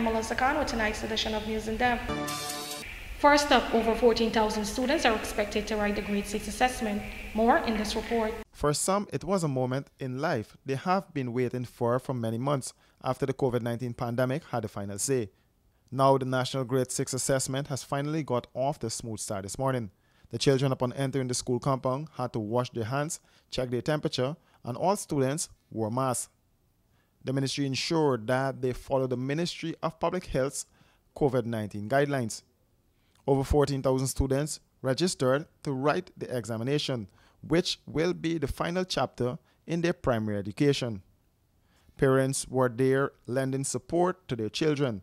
I'm Melissa Khan with tonight's edition of News in Depth. First up, over 14,000 students are expected to write the Grade 6 assessment. More in this report. For some, it was a moment in life they have been waiting for many months after the COVID-19 pandemic had the final say. Now the National Grade 6 assessment has finally got off the smooth start this morning. The children upon entering the school compound had to wash their hands, check their temperature, and all students wore masks. The ministry ensured that they follow the Ministry of Public Health's COVID-19 guidelines. Over 14,000 students registered to write the examination, which will be the final chapter in their primary education. Parents were there lending support to their children.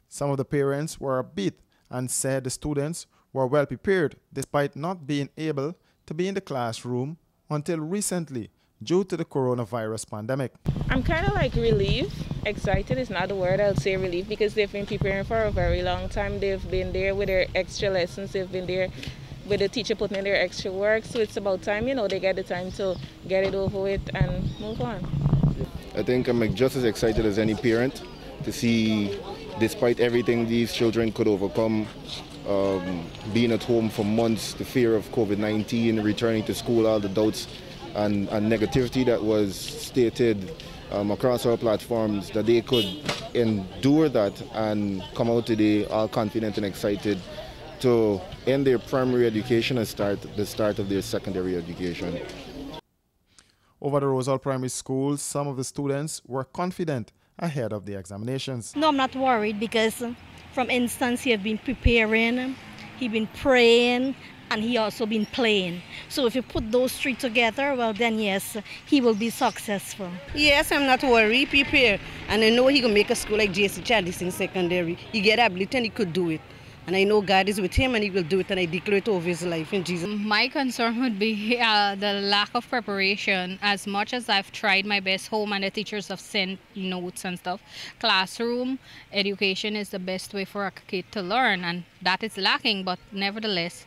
Some of the parents were upbeat and said the students were well prepared despite not being able to be in the classroom until recently due to the coronavirus pandemic. I'm kind of like relieved. Excited is not the word. I'll say relieved because they've been preparing for a very long time. They've been there with their extra lessons. They've been there with the teacher putting in their extra work. So it's about time, they get the time to get it over with and move on. I think I'm just as excited as any parent to see, despite everything these children could overcome, being at home for months, the fear of COVID-19, returning to school, all the doubts and negativity that was stated across our platforms, that they could endure that and come out today all confident and excited to end their primary education and start the start of their secondary education. Over the Reusable Primary School, some of the students were confident ahead of the examinations. No, I'm not worried because from instance he have been preparing, he been praying, and he also been playing. So if you put those three together, well then yes, he will be successful. Yes, I'm not worried, prepare. And I know he can make a school like JC Chadis in secondary. He get ability and he could do it. And I know God is with him and he will do it, and I declare it over his life in Jesus. My concern would be the lack of preparation. As much as I've tried my best home and the teachers have sent notes and stuff, classroom education is the best way for a kid to learn, and that is lacking. But nevertheless,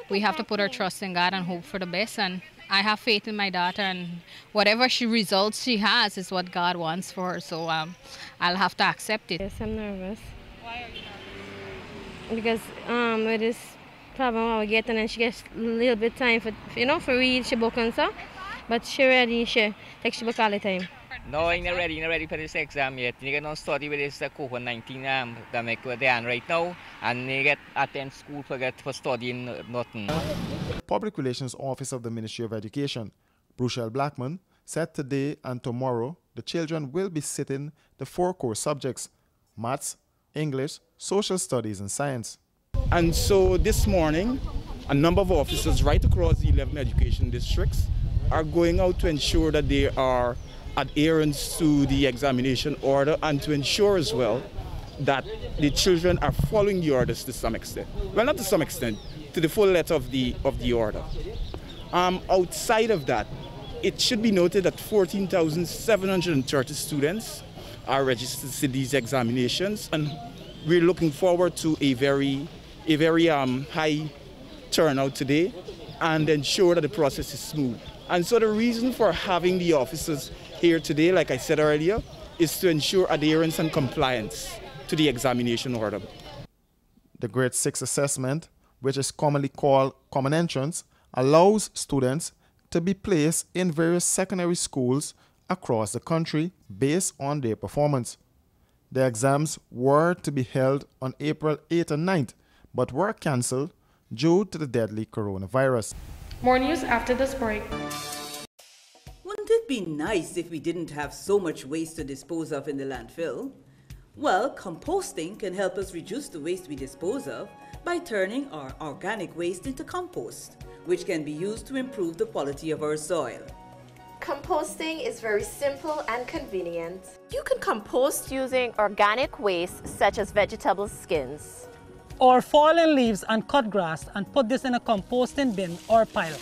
we have to put our trust in God and hope for the best. And I have faith in my daughter, and whatever results she has is what God wants for her. So I'll have to accept it. Yes, I'm nervous. Why are you nervous? Because with this problem we get, and then she gets a little bit time for read she book and so. But she ready, she takes she book all the time. No, I'm not ready for this exam yet. You can study with this COVID-19 pandemic right now, and you get attend school for studying nothing. Public Relations Officer of the Ministry of Education, Bruchelle Blackman, said today and tomorrow the children will be sitting the 4 core subjects: maths, English, social studies, and science. And so this morning, a number of officers right across the 11 education districts are going out to ensure that they are adherence to the examination order, and to ensure as well that the children are following the orders to some extent. Well, not to some extent, to the full letter of the order. Outside of that, it should be noted that 14,730 students are registered to these examinations, and we're looking forward to a very high turnout today and ensure that the process is smooth. And so the reason for having the officers here today, like I said earlier, is to ensure adherence and compliance to the examination order. The Grade 6 assessment, which is commonly called Common Entrance, allows students to be placed in various secondary schools across the country based on their performance. The exams were to be held on April 8th and 9th, but were cancelled due to the deadly coronavirus. More news after this break. Wouldn't it be nice if we didn't have so much waste to dispose of in the landfill? Well, composting can help us reduce the waste we dispose of by turning our organic waste into compost, which can be used to improve the quality of our soil. Composting is very simple and convenient. You can compost using organic waste such as vegetable skins, or fallen leaves and cut grass, and put this in a composting bin or pile.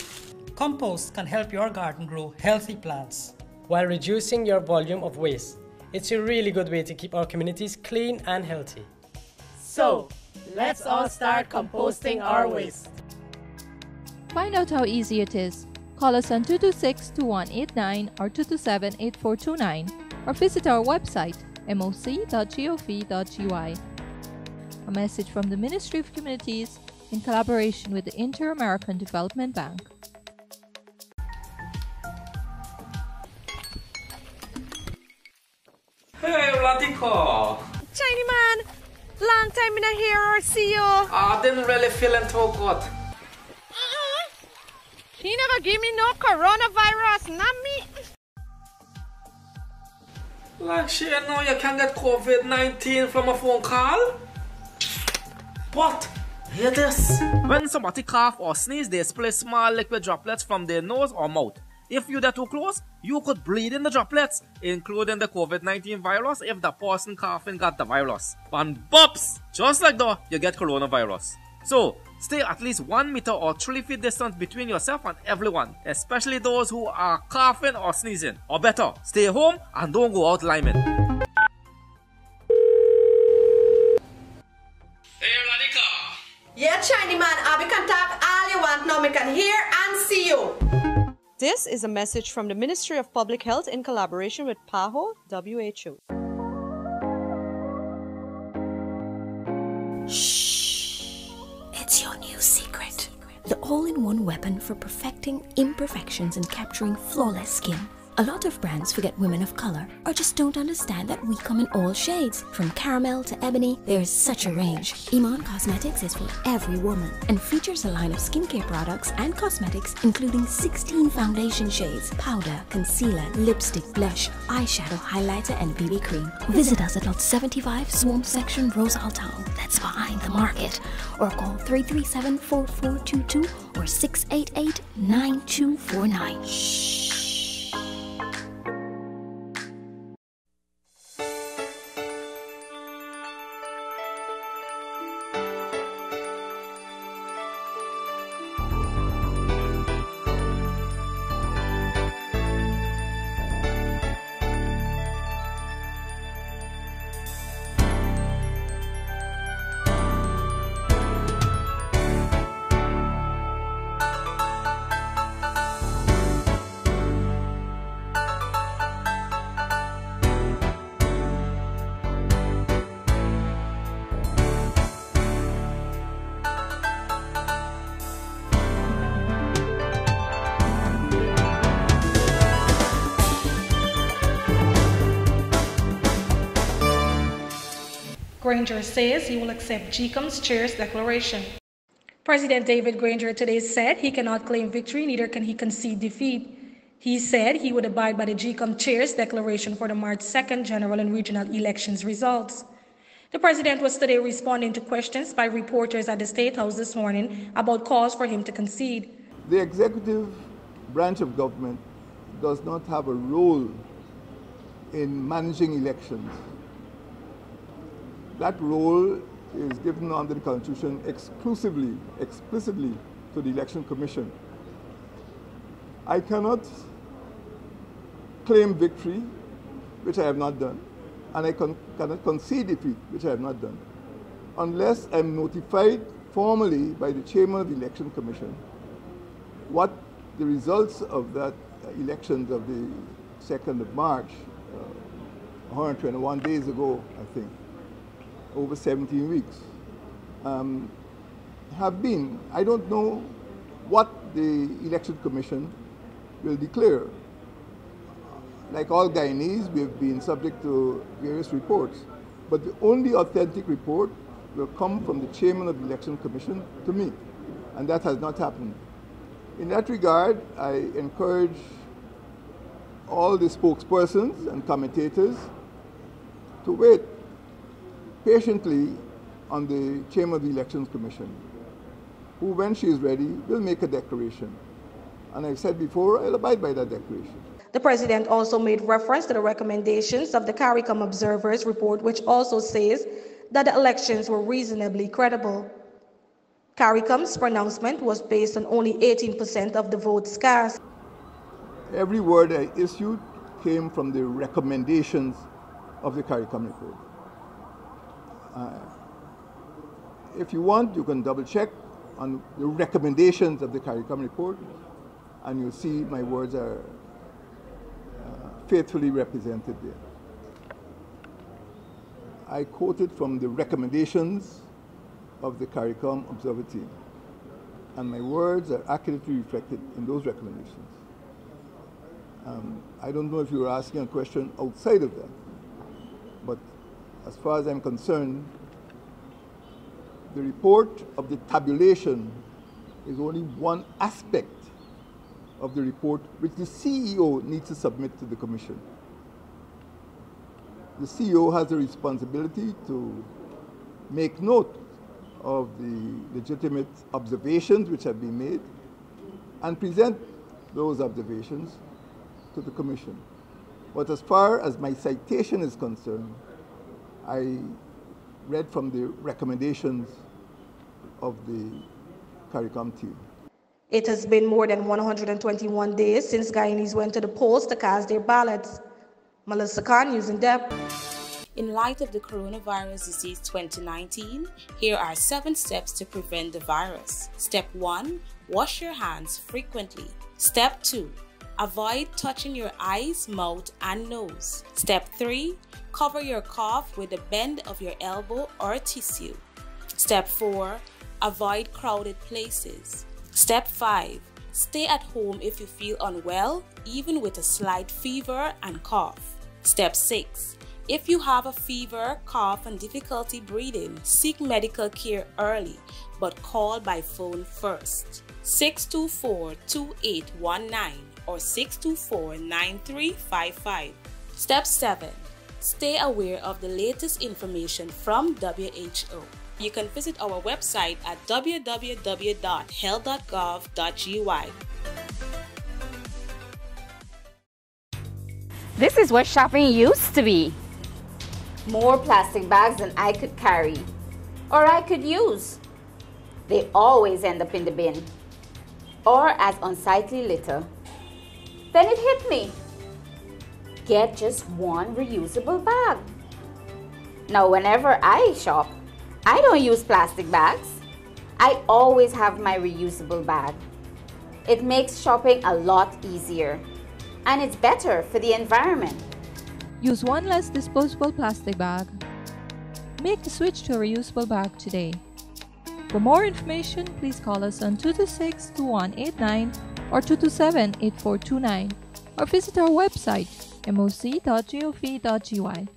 Compost can help your garden grow healthy plants while reducing your volume of waste. It's a really good way to keep our communities clean and healthy. So, let's all start composting our waste. Find out how easy it is. Call us on 226-2189 or 227-8429 or visit our website moc.gov.gy. A message from the Ministry of Communities in collaboration with the Inter-American Development Bank. Hey, Latika! Chiny man, long time in a hear or see you. I didn't really feel too good. He never give me no coronavirus, not me. Like she know you can get COVID-19 from a phone call? What? Hear this. When somebody cough or sneeze, they spray small liquid droplets from their nose or mouth. If you're too close, you could breathe in the droplets, including the COVID-19 virus if the person coughing got the virus. And bops! Just like that, you get coronavirus. So, stay at least 1 meter or 3 feet distance between yourself and everyone, especially those who are coughing or sneezing. Or better, stay home and don't go out liming. Yeah, Chiny man, I can talk all you want now. I can hear and see you. This is a message from the Ministry of Public Health in collaboration with PAHO WHO. Shh. It's your new secret. The all-in-one weapon for perfecting imperfections and capturing flawless skin. A lot of brands forget women of color or just don't understand that we come in all shades. From caramel to ebony, there's such a range. Iman Cosmetics is for every woman and features a line of skincare products and cosmetics including 16 foundation shades, powder, concealer, lipstick, blush, eyeshadow, highlighter and BB cream. Visit us at Lot 75 Swamp Section, Rosal Town. That's behind the market. Or call 337-4422 or 688-9249. Shh. Granger says he will accept GCOM's chair's declaration. President David Granger today said he cannot claim victory, neither can he concede defeat. He said he would abide by the GCOM chair's declaration for the March 2nd general and regional elections results. The president was today responding to questions by reporters at the State House this morning about calls for him to concede. The executive branch of government does not have a role in managing elections. That role is given under the Constitution explicitly to the Election Commission. I cannot claim victory, which I have not done, and I cannot concede defeat, which I have not done, unless I'm notified formally by the chairman of the Election Commission what the results of that elections of the 2nd of March, 121 days ago, I think, over 17 weeks, have been. I don't know what the Election Commission will declare. Like all Guyanese, we have been subject to various reports, but the only authentic report will come from the chairman of the Election Commission to me, and that has not happened. In that regard, I encourage all the spokespersons and commentators to wait patiently on the chairman of the Elections Commission, who, when she is ready, will make a declaration. And I said before, I'll abide by that declaration. The president also made reference to the recommendations of the CARICOM Observers Report, which also says that the elections were reasonably credible. CARICOM's pronouncement was based on only 18% of the votes cast. Every word I issued came from the recommendations of the CARICOM report. If you want, you can double check on the recommendations of the CARICOM report, and you'll see my words are faithfully represented there. I quoted from the recommendations of the CARICOM Observer Team, and my words are accurately reflected in those recommendations. I don't know if you were asking a question outside of that, but as far as I'm concerned, the report of the tabulation is only one aspect of the report which the CEO needs to submit to the Commission. The CEO has a responsibility to make note of the legitimate observations which have been made and present those observations to the Commission. But as far as my citation is concerned, I read from the recommendations of the CARICOM team. It has been more than 121 days since Guyanese went to the polls to cast their ballots. Melissa Khan, News in Depth. In light of the coronavirus disease 2019, here are 7 steps to prevent the virus. Step 1. Wash your hands frequently. Step 2. Avoid touching your eyes, mouth, and nose. Step 3. Cover your cough with the bend of your elbow or tissue. Step 4. Avoid crowded places. Step 5. Stay at home if you feel unwell, even with a slight fever and cough. Step 6. If you have a fever, cough, and difficulty breathing, seek medical care early, but call by phone first. 624-2819 or 624-9355. Step 7. Stay aware of the latest information from WHO. You can visit our website at www.health.gov.gy. This is what shopping used to be. More plastic bags than I could carry or I could use. They always end up in the bin or as unsightly litter. Then it hit me. Get just one reusable bag. Now whenever I shop, I don't use plastic bags. I always have my reusable bag. It makes shopping a lot easier and it's better for the environment. Use one less disposable plastic bag. Make the switch to a reusable bag today. For more information, please call us on 226-2189 or 227-8429 or visit our website moc.gov.gy.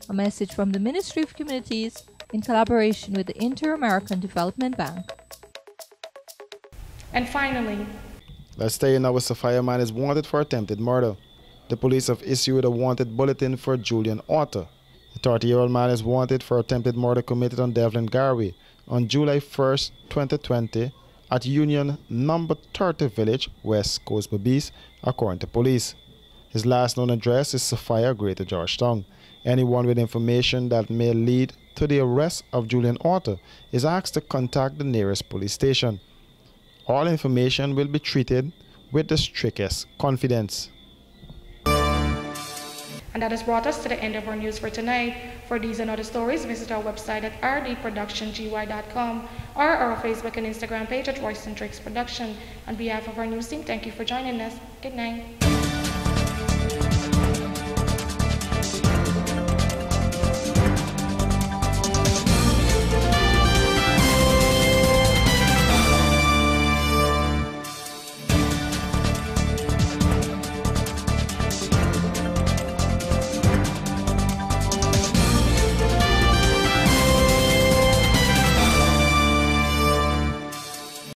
A message from the Ministry of Communities in collaboration with the Inter-American Development Bank. And finally, let's stay now with Sophia Man is wanted for attempted murder. The police have issued a wanted bulletin for Julian Otter. The 30-year-old man is wanted for attempted murder committed on Devlin Garvey on July 1st, 2020 at Union No. 30 Village, West Coast Babies, according to police. His last known address is Sophia, Greater Georgetown. Anyone with information that may lead to the arrest of Julian Otter is asked to contact the nearest police station. All information will be treated with the strictest confidence. And that has brought us to the end of our news for tonight. For these and other stories, visit our website at rdproductiongy.com or our Facebook and Instagram page at Royce & Tricks Production. On behalf of our news team, thank you for joining us. Good night.